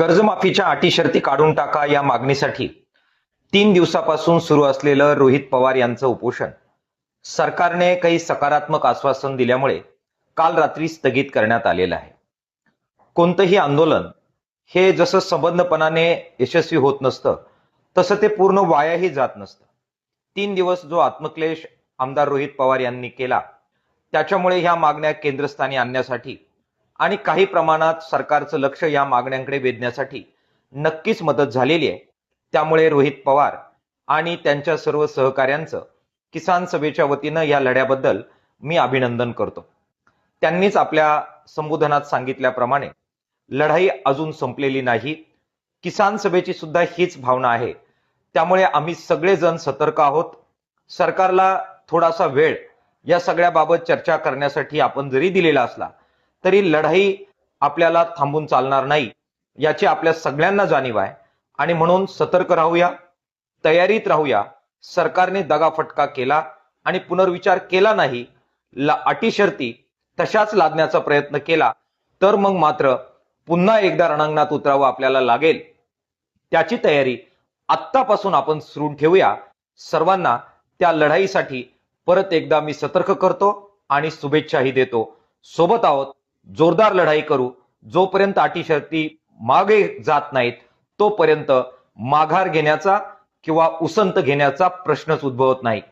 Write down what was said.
कर्जमाफीच्या अटी शर्ती काढून टाका या मागणीसाठी 3 दिवसापासून सुरू असलेलं रोहित पवार यांचं उपोषण सरकारने काही सकारात्मक आश्वासन दिल्यामुळे काल रात्री स्थगित करण्यात आलेलं आहे. कोणतंही आंदोलन हे जसं संबद्धपणाने यशस्वी होत नसतं तसं ते पूर्ण वायाही जात नसतं. 3 दिवस जो आत्मक्लेश आमदार रोहित पवार यांनी केला त्याच्यामुळे ह्या मागण्या केंद्रस्थानी आणण्यासाठी आणि काही प्रमाणात सरकारचं लक्ष या मागण्यांकडे वेधण्यासाठी नक्कीच मदत झालेली आहे. त्यामुळे रोहित पवार आणि त्यांच्या सर्व सहकाऱ्यांचं किसान सभेच्या वतीनं या लढ्याबद्दल मी अभिनंदन करतो. त्यांनीच आपल्या संबोधनात सांगितल्याप्रमाणे लढाई अजून संपलेली नाही. किसान सभेची सुद्धा हीच भावना आहे. त्यामुळे आम्ही सगळेजण सतर्क आहोत. सरकारला थोडासा वेळ या सगळ्याबाबत चर्चा करण्यासाठी आपण जरी दिलेला असला तरी लढाई आपल्याला थांबून चालणार नाही याची आपल्या सगळ्यांना जाणीव आहे आणि म्हणून सतर्क राहूया, तयारीत राहूया. सरकारने दगाफटका केला आणि पुनर्विचार केला नाही, अटी शर्ती तशाच लादण्याचा प्रयत्न केला तर मग मात्र पुन्हा एकदा रणांगणात उतरावं आपल्याला लागेल. त्याची तयारी आत्तापासून आपण सुरू ठेवूया. सर्वांना त्या लढाईसाठी परत एकदा मी सतर्क करतो आणि शुभेच्छाही देतो. सोबत आहोत, जोरदार लढाई करू. जोपर्यंत अटी शर्ती मागे जात नाहीत तोपर्यंत माघार घेण्याचा किंवा उसंत घेण्याचा प्रश्नच उद्भवत नाही.